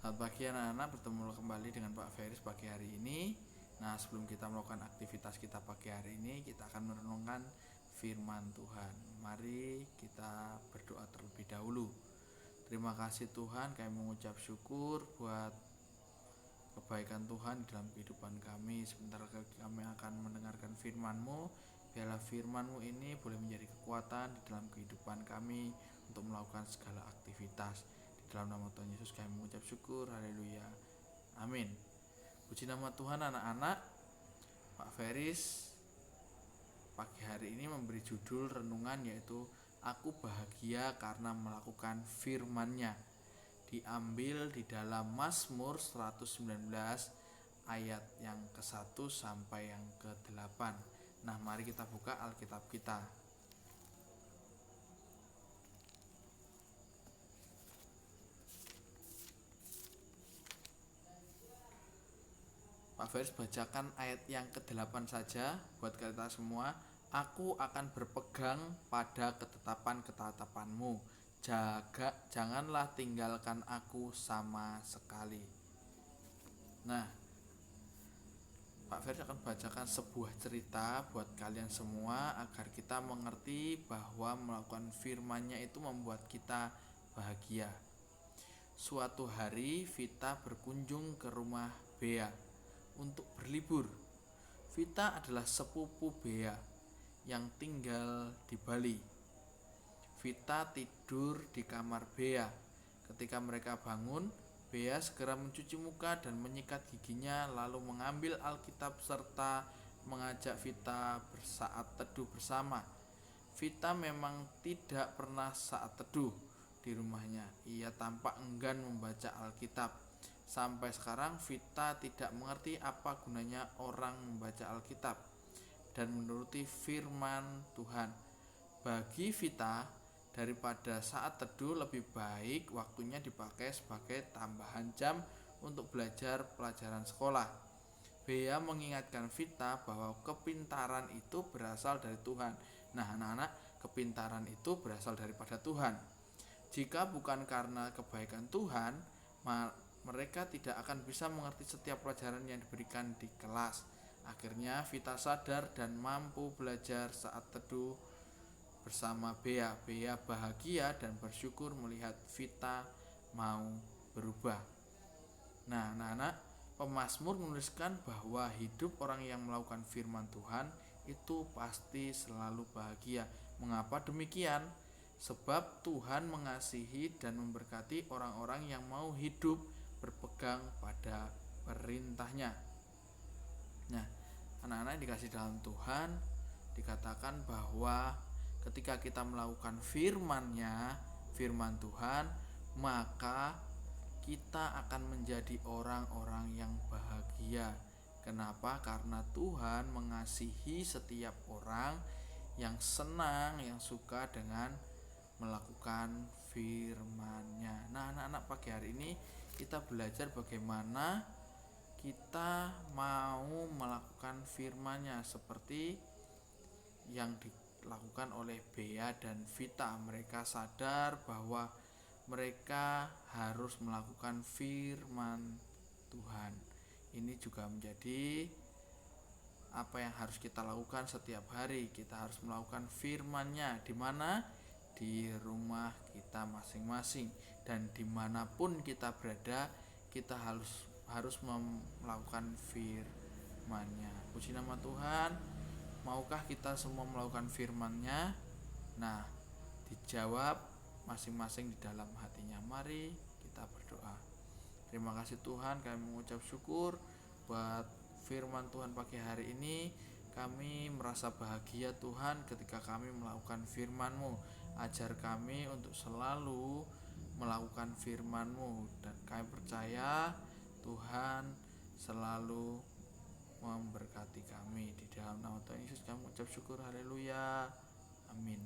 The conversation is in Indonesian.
Selamat pagi anak-anak, bertemu kembali dengan Pak Feris pagi hari ini. Nah, sebelum kita melakukan aktivitas kita pagi hari ini, kita akan merenungkan firman Tuhan. Mari kita berdoa terlebih dahulu. Terima kasih Tuhan, kami mengucap syukur buat kebaikan Tuhan di dalam kehidupan kami. Sebentar lagi kami akan mendengarkan firman-Mu. Biarlah firman-Mu ini boleh menjadi kekuatan di dalam kehidupan kami untuk melakukan segala aktivitas. Di dalam nama Tuhan Yesus kami mengucap syukur. Haleluya. Amin. Puji nama Tuhan anak-anak. Pak Feris pagi hari ini memberi judul renungan yaitu Aku bahagia karena melakukan firman-Nya. Diambil di dalam Mazmur 119 ayat yang ke-1 sampai yang ke-8. Nah, mari kita buka Alkitab kita. Pak Feris bacakan ayat yang ke-8 saja buat kita semua. Aku akan berpegang pada ketetapan-ketetapanmu. Janganlah tinggalkan aku sama sekali. Nah, Pak Feris akan bacakan sebuah cerita buat kalian semua agar kita mengerti bahwa melakukan firman-Nya itu membuat kita bahagia. Suatu hari Vita berkunjung ke rumah Bea untuk berlibur. Vita adalah sepupu Bea yang tinggal di Bali. Vita tidur di kamar Bea. Ketika mereka bangun, Bea segera mencuci muka dan menyikat giginya, lalu mengambil Alkitab serta mengajak Vita bersaat teduh bersama. Vita memang tidak pernah saat teduh di rumahnya. Ia tampak enggan membaca Alkitab. Sampai sekarang Vita tidak mengerti apa gunanya orang membaca Alkitab dan menuruti firman Tuhan. Bagi Vita, daripada saat teduh lebih baik waktunya dipakai sebagai tambahan jam untuk belajar pelajaran sekolah. Bea mengingatkan Vita bahwa kepintaran itu berasal dari Tuhan. Nah anak-anak, kepintaran itu berasal daripada Tuhan. Jika bukan karena kebaikan Tuhan, mereka tidak akan bisa mengerti setiap pelajaran yang diberikan di kelas. Akhirnya Vita sadar dan mampu belajar saat teduh bersama Bea. Bea bahagia dan bersyukur melihat Vita mau berubah. Nah, anak-anak, pemazmur menuliskan bahwa hidup orang yang melakukan firman Tuhan itu pasti selalu bahagia. Mengapa demikian? Sebab Tuhan mengasihi dan memberkati orang-orang yang mau hidup berpegang pada perintah-Nya. Nah, anak-anak yang dikasih dalam Tuhan, dikatakan bahwa ketika kita melakukan firman-Nya, firman Tuhan, maka kita akan menjadi orang-orang yang bahagia. Kenapa? Karena Tuhan mengasihi setiap orang yang senang, yang suka dengan melakukan firman-Nya. Nah, anak-anak, pagi hari ini kita belajar bagaimana kita mau melakukan firman-Nya seperti yang dilakukan oleh Bea dan Vita. Mereka sadar bahwa mereka harus melakukan firman Tuhan. Ini juga menjadi apa yang harus kita lakukan setiap hari. Kita harus melakukan firman-Nya. Di mana? Di rumah kita masing-masing. Dan dimanapun kita berada, kita harus melakukan firman-Nya. Puji nama Tuhan. Maukah kita semua melakukan firman-Nya? Nah, dijawab masing-masing di dalam hatinya. Mari kita berdoa. Terima kasih Tuhan, kami mengucap syukur buat firman Tuhan pagi hari ini. Kami merasa bahagia Tuhan ketika kami melakukan firman-Mu. Ajar kami untuk selalu melakukan firman-Mu, dan kami percaya Tuhan selalu memberkati kami. Di dalam nama Tuhan Yesus kami mengucap syukur. Haleluya. Amin.